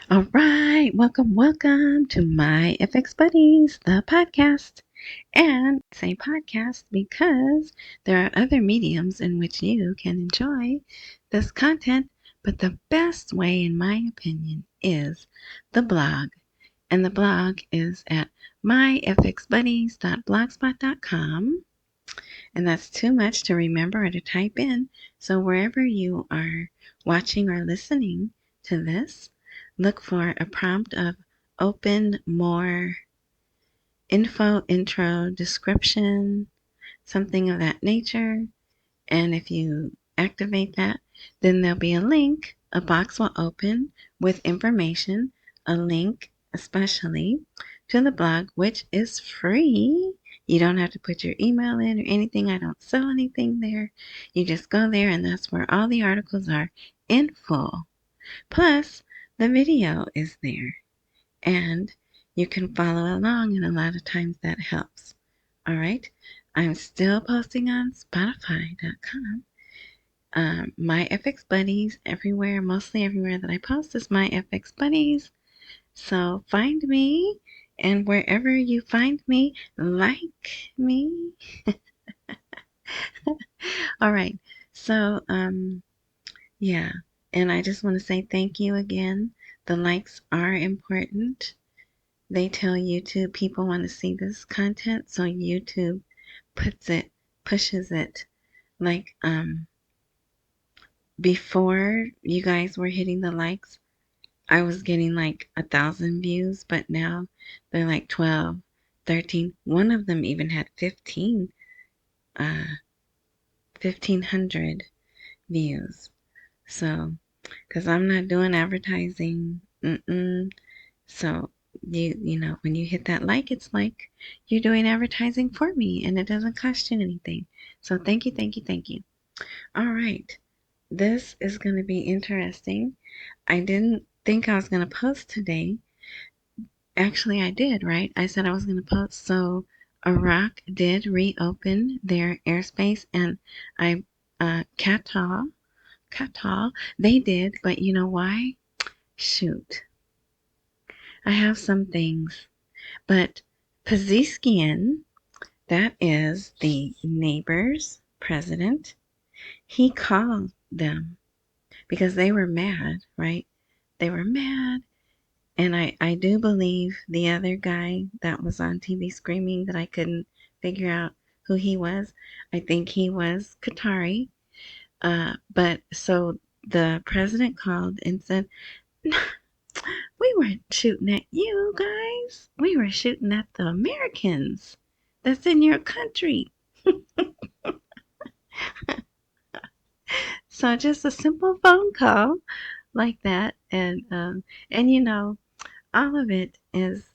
All right, welcome to my FX Buddies, the podcast. And I say podcast because there are other mediums in which you can enjoy this content, but the best way, in my opinion, is the blog. And the blog is at myfxbuddies.blogspot.com. And that's too much to remember or to type in. So wherever you are watching or listening to this, look for a prompt of open, more, info, intro, description, something of that nature. And if you activate that, then there'll be a link. A box will open with information, a link especially to the blog, which is free. You don't have to put your email in or anything. I don't sell anything there. You just go there, and that's where all the articles are in full. Plus, the video is there, and you can follow along, and a lot of times that helps. All right. I'm still posting on Spotify.com. My FX Buddies everywhere, mostly everywhere that I post is my FX Buddies. So find me, and wherever you find me, like me. All right. So, yeah. And I just want to say thank you again. The likes are important. They tell YouTube people want to see this content, so YouTube pushes it like before you guys were hitting the likes, I was getting like 1,000 views, but now they're like 12, 13. One of them even had 1,500 views. So, because I'm not doing advertising, so you know, when you hit that like, it's like you're doing advertising for me, and it doesn't cost you anything. So thank you, thank you, thank you. All right. This is going to be interesting. I didn't think I was going to post today. Actually, I did, right? I said I was going to post. So Iraq did reopen their airspace, and Qatar, they did. But you know why? Shoot. I have some things. But Pezeshkian, that is the neighbor's president, he called them because they were mad, right? They were mad. And I do believe the other guy that was on TV screaming that I couldn't figure out who he was, I think he was Qatari. But so the president called and said, we weren't shooting at you guys. We were shooting at the Americans that's in your country. So just a simple phone call like that. And you know, all of it is,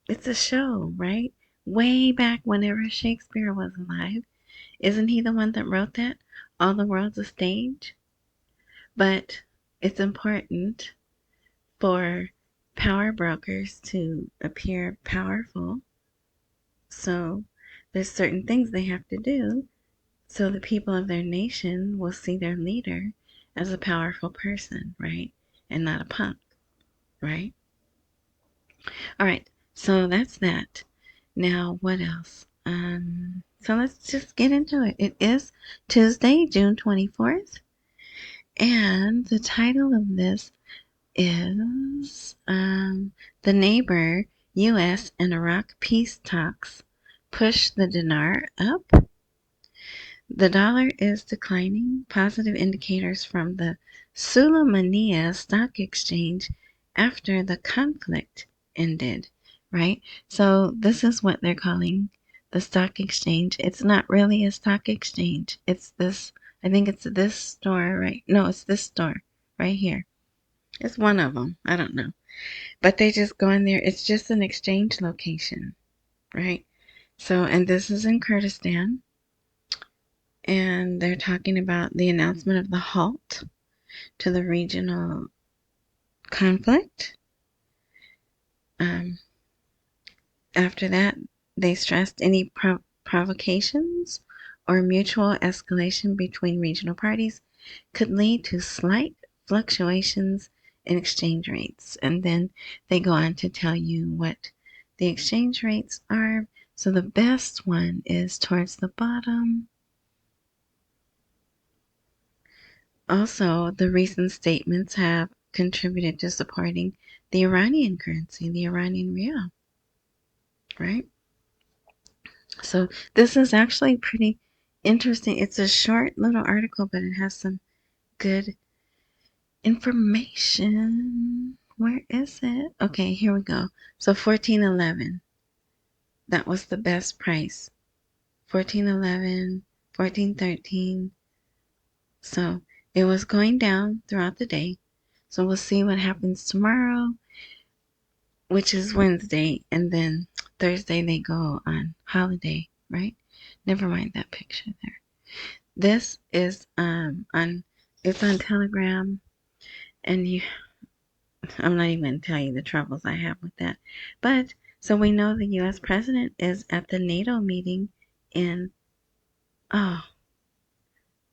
it's a show, right? Way back whenever Shakespeare was alive. Isn't he the one that wrote that? All the world's a stage? But it's important for power brokers to appear powerful. So there's certain things they have to do so the people of their nation will see their leader as a powerful person, right? And not a punk, right? All right, so that's that. Now, what else? So let's just get into it. It is Tuesday, June 24th, and the title of this is The Neighbor, U.S. and Iraq Peace Talks Push the Dinar Up. The dollar is declining. Positive indicators from the Sulaymaniyah Stock Exchange after the conflict ended, right? So this is what they're calling the stock exchange. It's not really a stock exchange. It's this, I think it's this store, right? No, it's this store right here. It's one of them. I don't know. But they just go in there. It's just an exchange location, right? So, and this is in Kurdistan. And they're talking about the announcement of the halt to the regional conflict. After that, they stressed any provocations or mutual escalation between regional parties could lead to slight fluctuations and exchange rates. And then they go on to tell you what the exchange rates are. So the best one is towards the bottom. Also, the recent statements have contributed to supporting the Iranian currency, the Iranian rial, right? So this is actually pretty interesting. It's a short little article, but it has some good information. Where is it? Okay, here we go. So 1411. That was the best price. 1411, 1413. So it was going down throughout the day. So we'll see what happens tomorrow, which is Wednesday, and then Thursday they go on holiday, right? Never mind that picture there. This is it's on Telegram, and I'm not even going to tell you the troubles I have with that. But so we know the U.S. president is at the NATO meeting in, oh,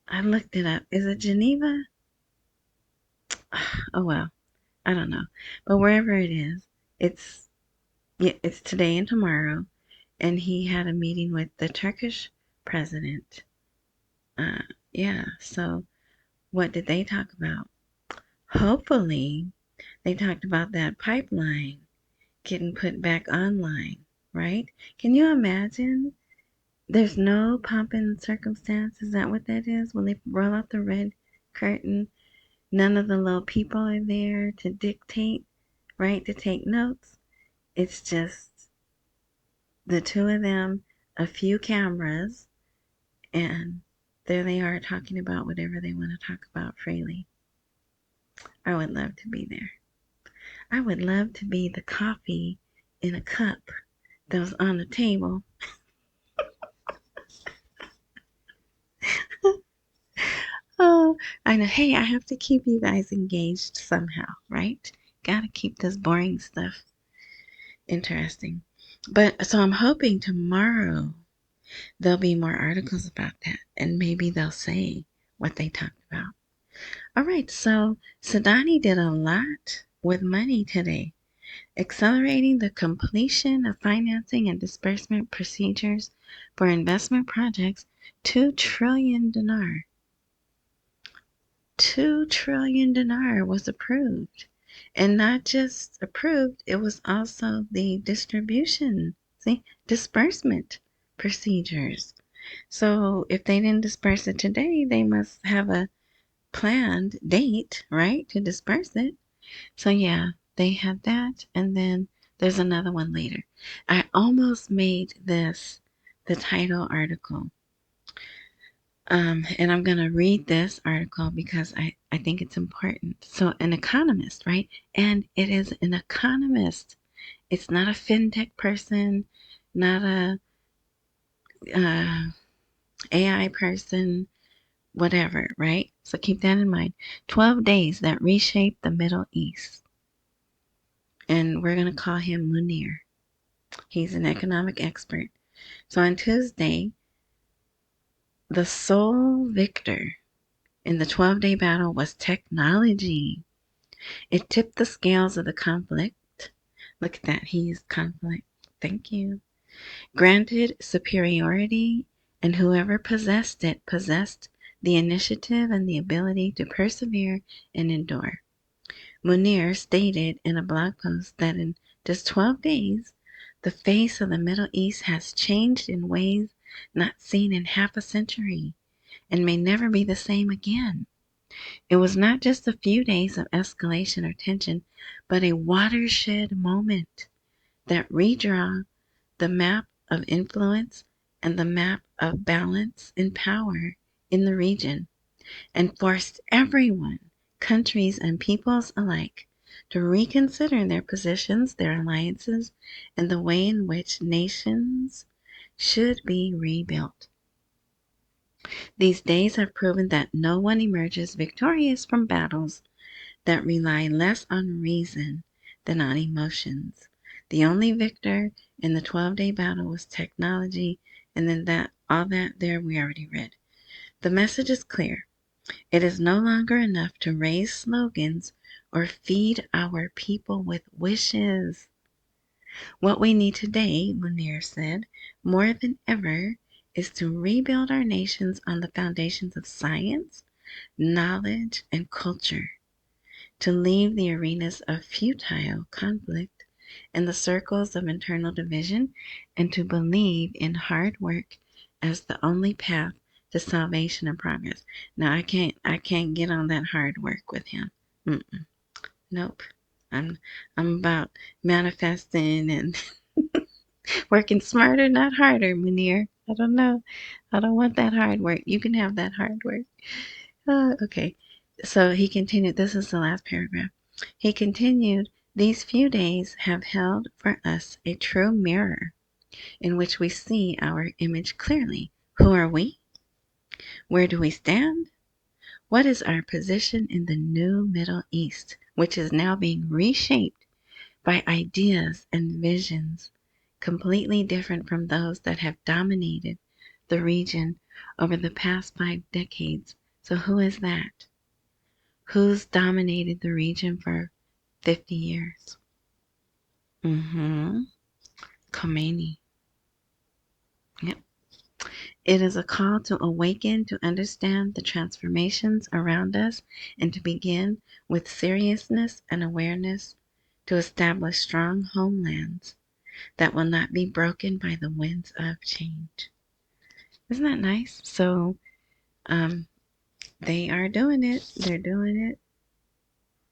I looked it up. Is it Geneva? Oh well, I don't know. But wherever it is, it's today and tomorrow, and he had a meeting with the Turkish president. Yeah. So what did they talk about? Hopefully, they talked about that pipeline getting put back online, right? Can you imagine? There's no pomp and circumstance. Is that what that is? When they roll out the red curtain, none of the little people are there to dictate, right? To take notes. It's just the two of them, a few cameras, and there they are talking about whatever they want to talk about freely. I would love to be there. I would love to be the coffee in a cup that was on the table. Oh, I know. Hey, I have to keep you guys engaged somehow, right? Gotta keep this boring stuff interesting. But so I'm hoping tomorrow there'll be more articles about that, and maybe they'll say what they talked about. All right, so Sudani did a lot with money today, accelerating the completion of financing and disbursement procedures for investment projects. 2 trillion dinar. 2 trillion dinar was approved. And not just approved, it was also the disbursement procedures. So if they didn't disperse it today, they must have a planned date, right, to disperse it. So yeah, they had that, and then there's another one later. I almost made this the title article. And I'm going to read this article because I think it's important. So an economist, right? And it is an economist. It's not a fintech person, not a AI person, whatever, right? So keep that in mind. 12 days that reshaped the Middle East. And we're going to call him Munir. He's an economic expert. So on Tuesday, the sole victor in the 12-day battle was technology. It tipped the scales of the conflict. Look at that. He used conflict. Thank you. Granted superiority, and whoever possessed it possessed the initiative and the ability to persevere and endure. Munir stated in a blog post that in just 12 days, the face of the Middle East has changed in ways not seen in half a century and may never be the same again. It was not just a few days of escalation or tension, but a watershed moment that redraw the map of influence and the map of balance and power in the region, and forced everyone, countries and peoples alike, to reconsider their positions, their alliances, and the way in which nations should be rebuilt. These days have proven that no one emerges victorious from battles that rely less on reason than on emotions. The only victor in the 12-day battle was technology, and then all that there we already read. The message is clear. It is no longer enough to raise slogans or feed our people with wishes. What we need today, Munir said, more than ever, is to rebuild our nations on the foundations of science, knowledge, and culture, to leave the arenas of futile conflict and the circles of internal division, and to believe in hard work as the only path to salvation and progress. Now I can't get on that hard work with him. Nope. I'm about manifesting and working smarter, not harder, Munir. I don't know. I don't want that hard work. You can have that hard work. Okay. So he continued. This is the last paragraph. He continued, these few days have held for us a true mirror in which we see our image clearly. Who are we? Where do we stand? What is our position in the new Middle East, which is now being reshaped by ideas and visions completely different from those that have dominated the region over the past 5 decades? So who is that? Who's dominated the region for 50 years? Khomeini. Yep. It is a call to awaken, to understand the transformations around us, and to begin with seriousness and awareness to establish strong homelands that will not be broken by the winds of change. Isn't that nice? So they are doing it. They're doing it.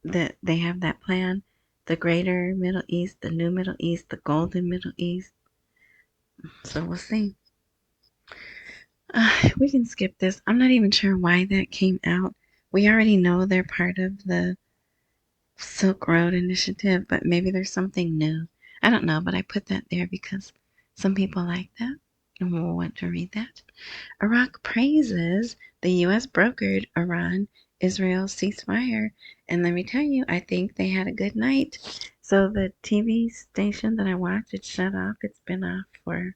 That they have that plan. The greater Middle East, the new Middle East, the golden Middle East. So we'll see. We can skip this. I'm not even sure why that came out. We already know they're part of the Silk Road Initiative, but maybe there's something new. I don't know, but I put that there because some people like that and will want to read that. Iraq praises the U.S. brokered Iran-Israel ceasefire. And let me tell you, I think they had a good night. So the TV station that I watched, it shut off. It's been off for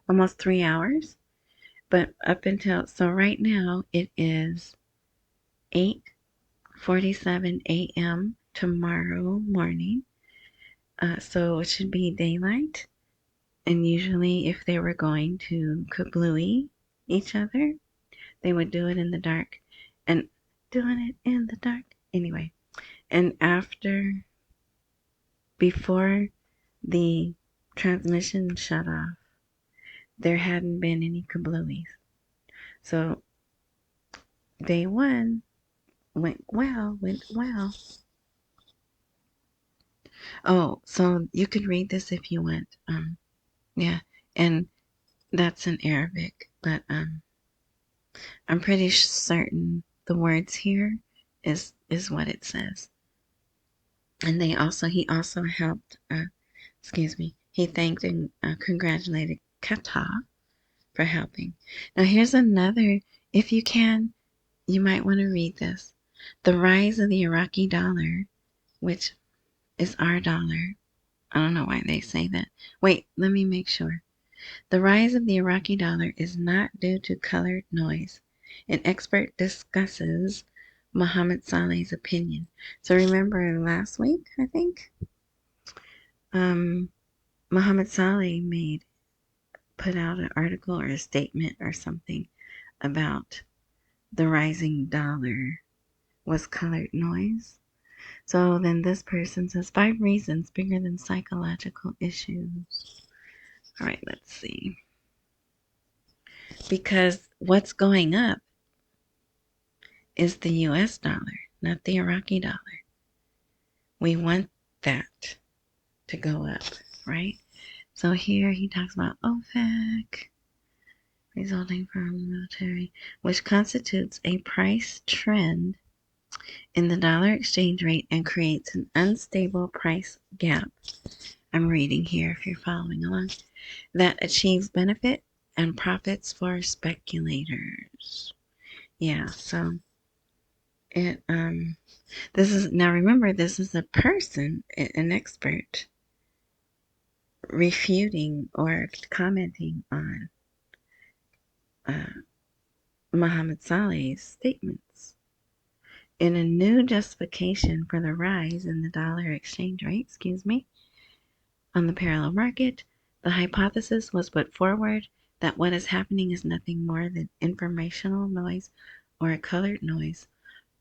almost 3 hours. But up until, so right now it is 8:47 a.m. tomorrow morning. So it should be daylight. And usually if they were going to kablooey each other, they would do it in the dark. And doing it in the dark. Anyway, and before the transmission shut off, there hadn't been any kablooies. So day one went well. Oh, so you could read this if you want. Yeah, and that's in Arabic, but I'm pretty certain the words here is what it says. And he also helped. He thanked and congratulated Qatar for helping. Now here's another. If you can, you might want to read this. The rise of the Iraqi dollar, which is our dollar. I don't know why they say that. Wait, let me make sure. The rise of the Iraqi dollar is not due to colored noise. An expert discusses Mohammed Saleh's opinion. So remember last week, I think, Mohammed Saleh put out an article or a statement or something about the rising dollar was colored noise. So then this person says 5 reasons bigger than psychological issues. All right, let's see. Because what's going up is the US dollar, not the Iraqi dollar. We want that to go up, right? So here he talks about OPEC resulting from the military, which constitutes a price trend in the dollar exchange rate and creates an unstable price gap. I'm reading here if you're following along. That achieves benefit and profits for speculators. Yeah, so it this is, now remember, this is a person, an expert, refuting or commenting on Mohammed Saleh's statements. In a new justification for the rise in the dollar exchange rate, on the parallel market, the hypothesis was put forward that what is happening is nothing more than informational noise or colored noise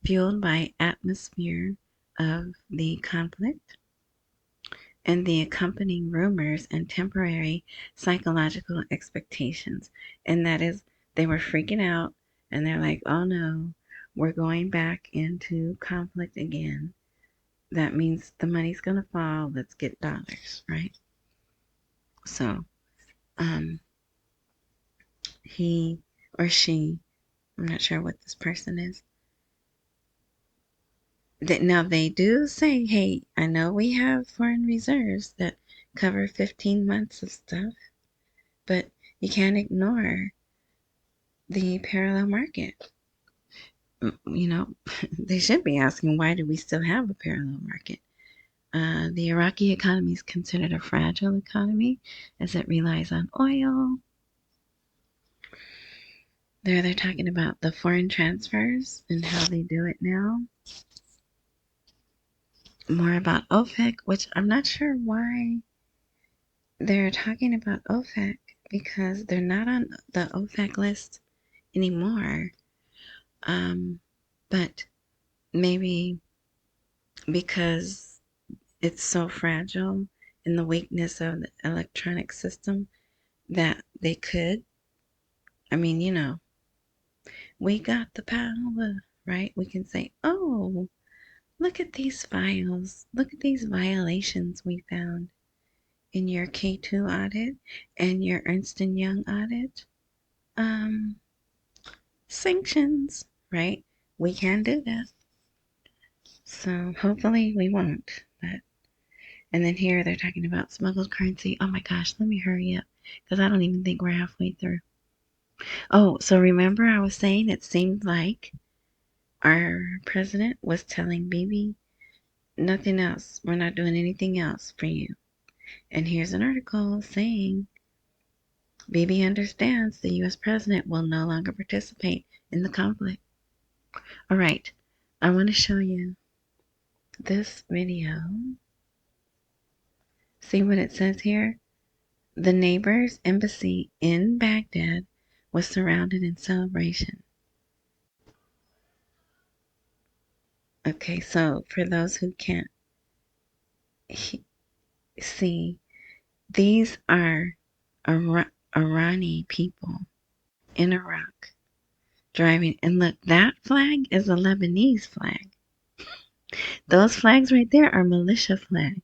fueled by atmosphere of the conflict and the accompanying rumors and temporary psychological expectations. And that is, they were freaking out and they're like, oh no, we're going back into conflict again. That means the money's going to fall. Let's get dollars, right? So, he or she, I'm not sure what this person is. Now, they do say, hey, I know we have foreign reserves that cover 15 months of stuff, but you can't ignore the parallel market. You know, they should be asking, why do we still have a parallel market? The Iraqi economy is considered a fragile economy as it relies on oil. There they're talking about the foreign transfers and how they do it now. More about OPEC, which I'm not sure why they're talking about OPEC, because they're not on the OPEC list anymore. But maybe because it's so fragile in the weakness of the electronic system that they could. I mean, you know, we got the power, right? We can say, oh, look at these files. Look at these violations we found in your K2 audit and your Ernst & Young audit. Sanctions, right? We can do that. So hopefully we won't. But and then here they're talking about smuggled currency. Oh my gosh, let me hurry up because I don't even think we're halfway through. Oh, so remember I was saying it seemed like our president was telling Bibi, nothing else. We're not doing anything else for you. And here's an article saying Bibi understands the U.S. president will no longer participate in the conflict. All right, I want to show you this video. See what it says here? The neighbor's embassy in Baghdad was surrounded in celebration. Okay, so for those who can't see, these are Irani people in Iraq driving. And look, that flag is a Lebanese flag. Those flags right there are militia flags.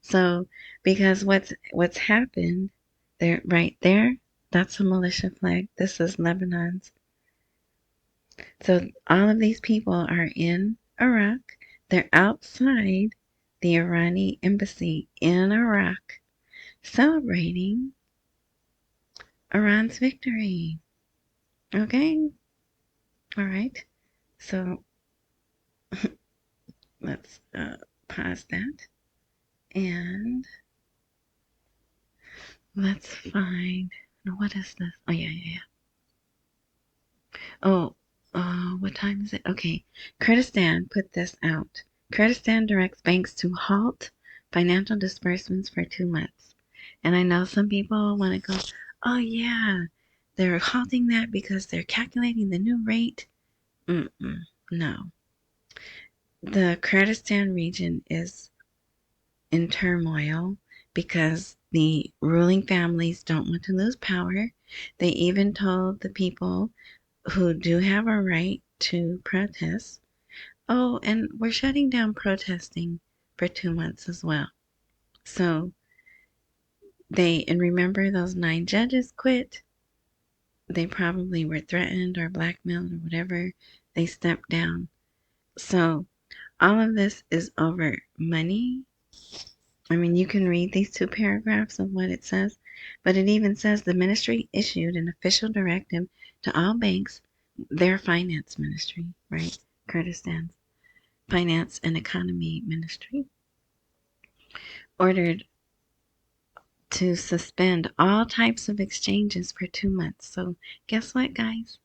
So, because what's happened, there right there, that's a militia flag. This is Lebanon's. So all of these people are in Iraq. They're outside the Iranian embassy in Iraq, celebrating Iran's victory. Okay? All right. So let's pause that. And let's find, what is this? Oh, yeah. Oh, what time is it? Okay. Kurdistan put this out. Kurdistan directs banks to halt financial disbursements for 2 months. And I know some people want to go, oh yeah, they're halting that because they're calculating the new rate. No. The Kurdistan region is in turmoil because the ruling families don't want to lose power. They even told the people who do have a right to protest, oh, and we're shutting down protesting for 2 months as well. So and remember those 9 judges quit? They probably were threatened or blackmailed or whatever. They stepped down. So all of this is over money. I mean, you can read these 2 paragraphs of what it says, but it even says the ministry issued an official directive to all banks, their finance ministry, right? Kurdistan's finance and economy ministry, ordered to suspend all types of exchanges for 2 months. So guess what, guys?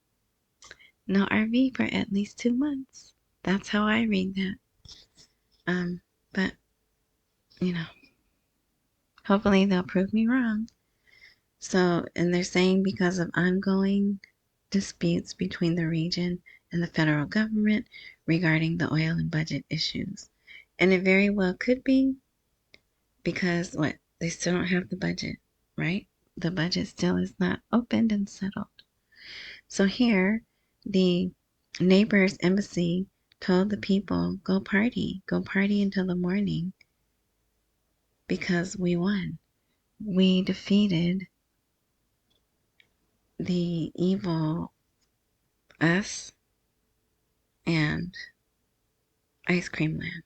no RV for at least 2 months. That's how I read that. But you know, hopefully they'll prove me wrong. So, and they're saying because of ongoing disputes between the region and the federal government regarding the oil and budget issues. And it very well could be because what? They still don't have the budget, right? The budget still is not opened and settled. So here, the neighbor's embassy told the people, go party until the morning because we won. We defeated the evil us and ice cream land.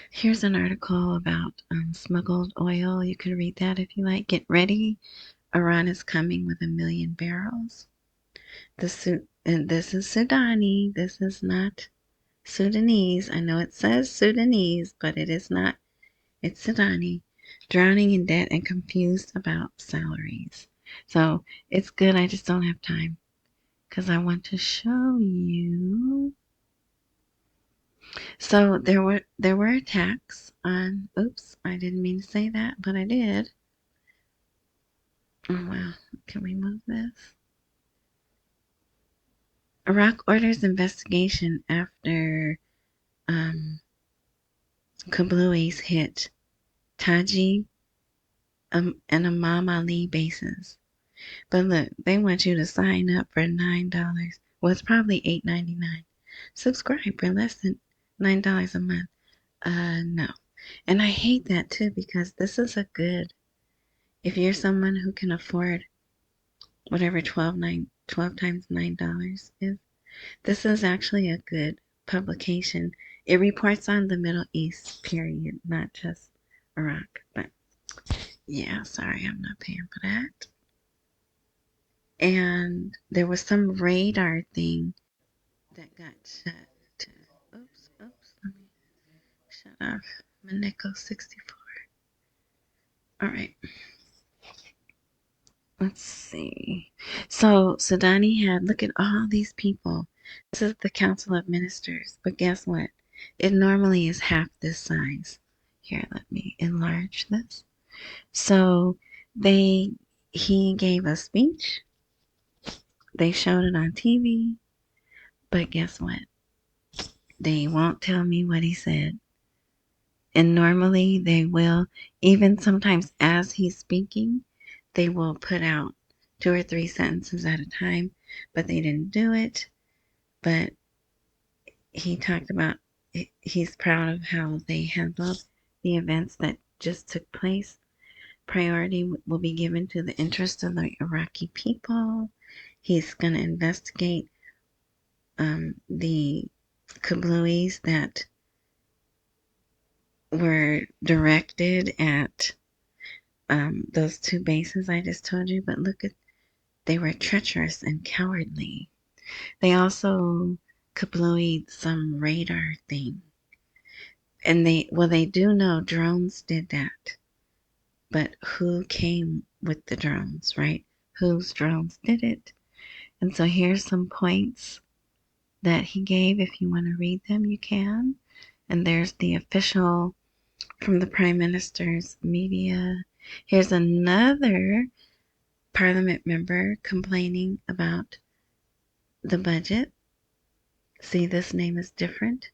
Here's an article about smuggled oil. You can read that if you like. Get ready. Iran is coming with 1,000,000 barrels. And this is Sudani. This is not Sudanese. I know it says Sudanese, but it is not. It's Sudani. Drowning in debt and confused about salaries. So it's good. I just don't have time because I want to show you. So there were attacks on. Oops, I didn't mean to say that, but I did. Oh wow, can we move this? Iraq orders investigation after kablooies hit Taji and Imam Ali bases. But look, they want you to sign up for $9. Well, it's probably $8.99. Subscribe for less than $9 a month. No. And I hate that too because this is a good, if you're someone who can afford whatever 12 times $9 is, this is actually a good publication. It reports on the Middle East, period, not just Iraq. But yeah, sorry, I'm not paying for that. And there was some radar thing that got shut. Oops, let me shut off Maneko 64. All right. Let's see. So Sudani had, look at all these people. This is the Council of Ministers. But guess what? It normally is half this size. Here, let me enlarge this. So he gave a speech. They showed it on TV. But guess what? They won't tell me what he said. And normally they will, even sometimes as he's speaking, they will put out 2 or 3 sentences at a time, but they didn't do it. But he talked about he's proud of how they handled the events that just took place. Priority will be given to the interests of the Iraqi people. He's going to investigate the kablooies that were directed at those 2 bases I just told you. But look at, they were treacherous and cowardly. They also kablooied some radar thing. And they do know drones did that. But who came with the drones, right? Whose drones did it? And so here's some points that he gave. If you want to read them, you can. And there's the official from the Prime Minister's media. Here's another Parliament member complaining about the budget. See, this name is different.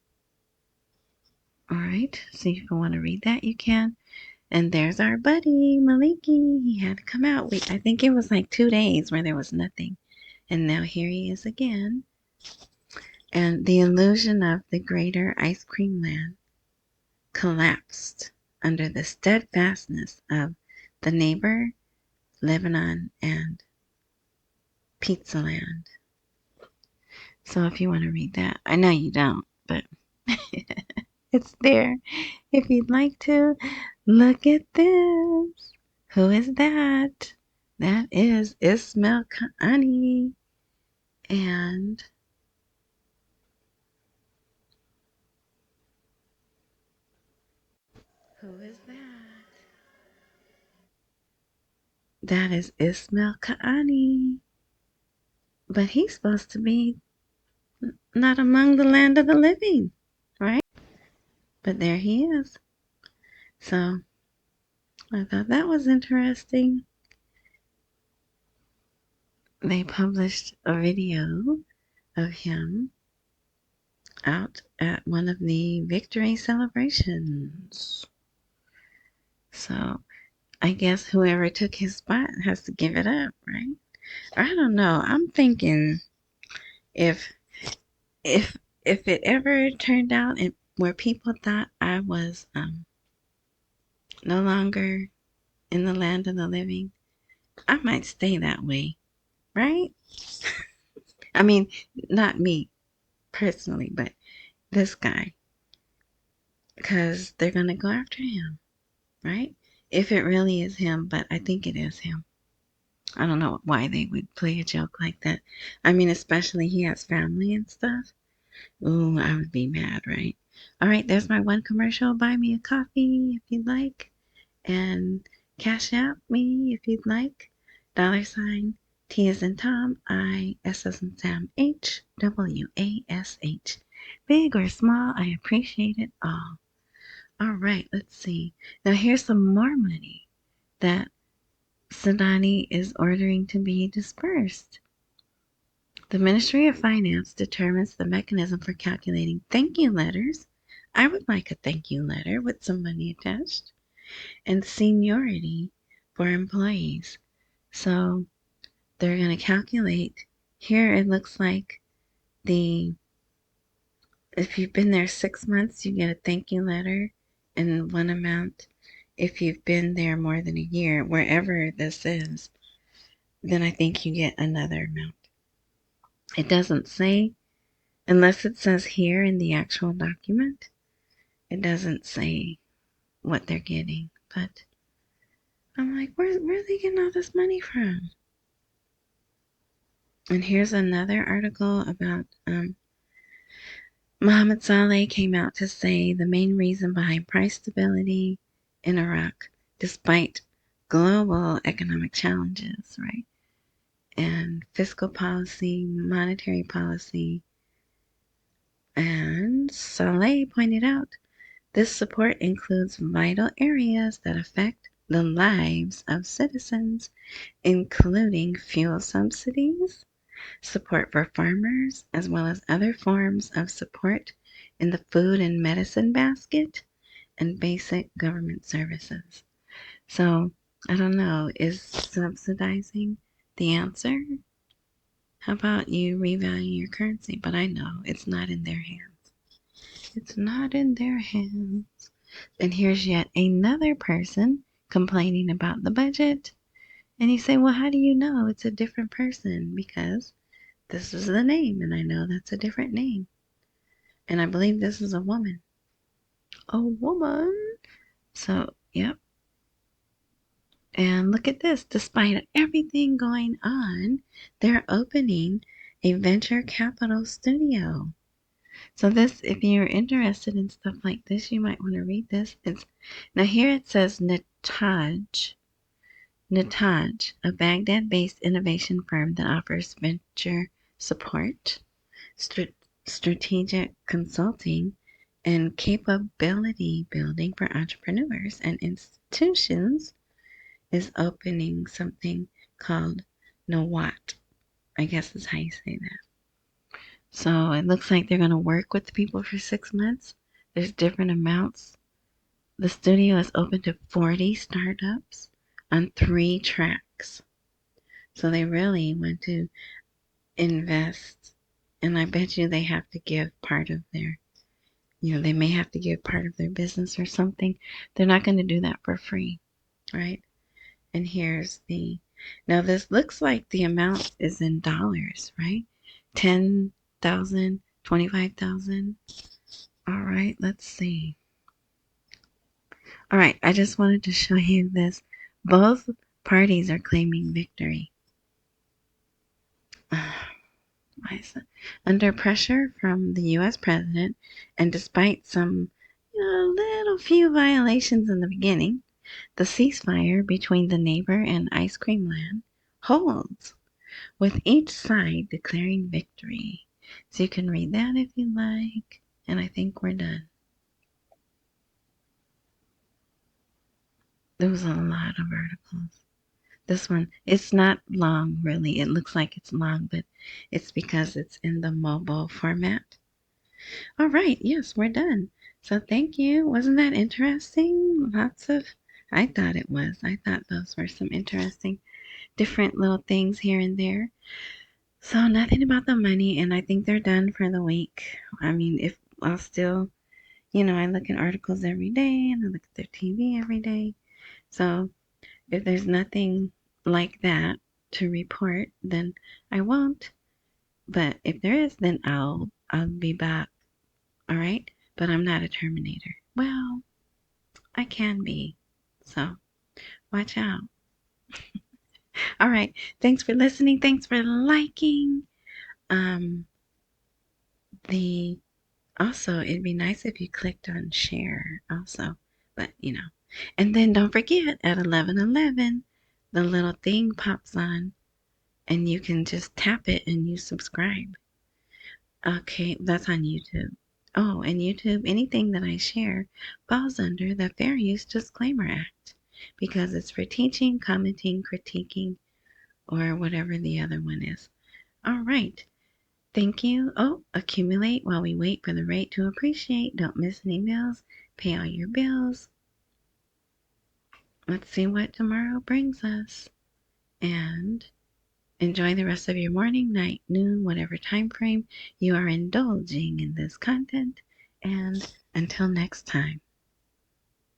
All right, so if you want to read that, you can. And there's our buddy, Maliki. He had to come out. I think it was like 2 days where there was nothing. And now here he is again. And the illusion of the greater ice cream land collapsed under the steadfastness of the neighbor, Lebanon, and Pizza Land. So if you want to read that, I know you don't, but it's there. If you'd like to, look at this. Who is that? That is Ismail Qaani. And who is that? That is Ismail Qaani. But he's supposed to be not among the land of the living, right? But there he is. So I thought that was interesting. They published a video of him out at one of the victory celebrations. So I guess whoever took his spot has to give it up, right? I don't know. I'm thinking if if if it ever turned out where people thought I was no longer in the land of the living, I might stay that way, right? I mean, not me personally, but this guy, because they're gonna go after him, right? If it really is him, but I think it is him. I don't know why they would play a joke like that. I mean, especially he has family and stuff. Ooh, I would be mad, right? All right, there's my one commercial. Buy me a coffee if you'd like. And cash out me if you'd like. $ T as in Tom, I, S as in Sam, H, WASH. Big or small, I appreciate it all. All right, let's see. Now here's some more money that Sudani is ordering to be disbursed. The Ministry of Finance determines the mechanism for calculating thank you letters. I would like a thank you letter with some money attached. And seniority for employees. So they're going to calculate. Here it looks like if you've been there 6 months, you get a thank you letter in one amount. If you've been there more than a year, wherever this is, then I think you get another amount. It doesn't say, unless it says here in the actual document, it doesn't say what they're getting. But I'm like, where are they getting all this money from? And here's another article about Mohammed Saleh came out to say the main reason behind price stability in Iraq, despite global economic challenges, right? And fiscal policy, monetary policy. And Saleh pointed out this support includes vital areas that affect the lives of citizens, including fuel subsidies, support for farmers, as well as other forms of support in the food and medicine basket, and basic government services. So, I don't know, is subsidizing the answer? How about you revalue your currency? But I know it's not in their hands. It's not in their hands. And here's yet another person complaining about the budget. And you say, well, how do you know it's a different person? Because this is the name, and I know that's a different name. And I believe this is a woman. A woman. So, yep. And look at this. Despite everything going on, they're opening a venture capital studio. So this, if you're interested in stuff like this, you might want to read this. Now here it says Nataj, a Baghdad-based innovation firm that offers venture support, strategic consulting, and capability building for entrepreneurs and institutions, is opening something called Nawat. I guess is how you say that. So it looks like they're going to work with the people for 6 months. There's different amounts. The studio is open to 40 startups on 3 tracks. So they really want to invest, and I bet you they have to give part of their, they may have to give part of their business or something. They're not going to do that for free, right? And here's now this looks like the amount is in dollars, right? 10,000, 25,000. All right, let's see. All right, I just wanted to show you this. Both parties are claiming victory. Under pressure from the U.S. president, and despite some, little few violations in the beginning, the ceasefire between the neighbor and Ice Cream Land holds, with each side declaring victory. So you can read that if you like. And I think we're done. There was a lot of articles. This one, it's not long really. It looks like it's long, but it's because it's in the mobile format. All right, yes, we're done. So thank you. Wasn't that interesting? I thought it was. I thought those were some interesting, different little things here and there. So nothing about the money, and I think they're done for the week. I mean, if I'll still, I look at articles every day and I look at their TV every day. So if there's nothing like that to report, then I won't. But if there is, then I'll be back. All right? But I'm not a terminator. Well, I can be. So watch out. All right. Thanks for listening. Thanks for liking. Um the Also, it'd be nice if you clicked on share also. But and then don't forget at 11:11 the little thing pops on and you can just tap it and you subscribe. Okay, that's on YouTube. Oh, and YouTube, anything that I share falls under the Fair Use Disclaimer Act because it's for teaching, commenting, critiquing, or whatever the other one is. All right. Thank you. Oh, accumulate while we wait for the rate to appreciate. Don't miss any bills. Pay all your bills. Let's see what tomorrow brings us. And enjoy the rest of your morning, night, noon, whatever time frame you are indulging in this content. And until next time.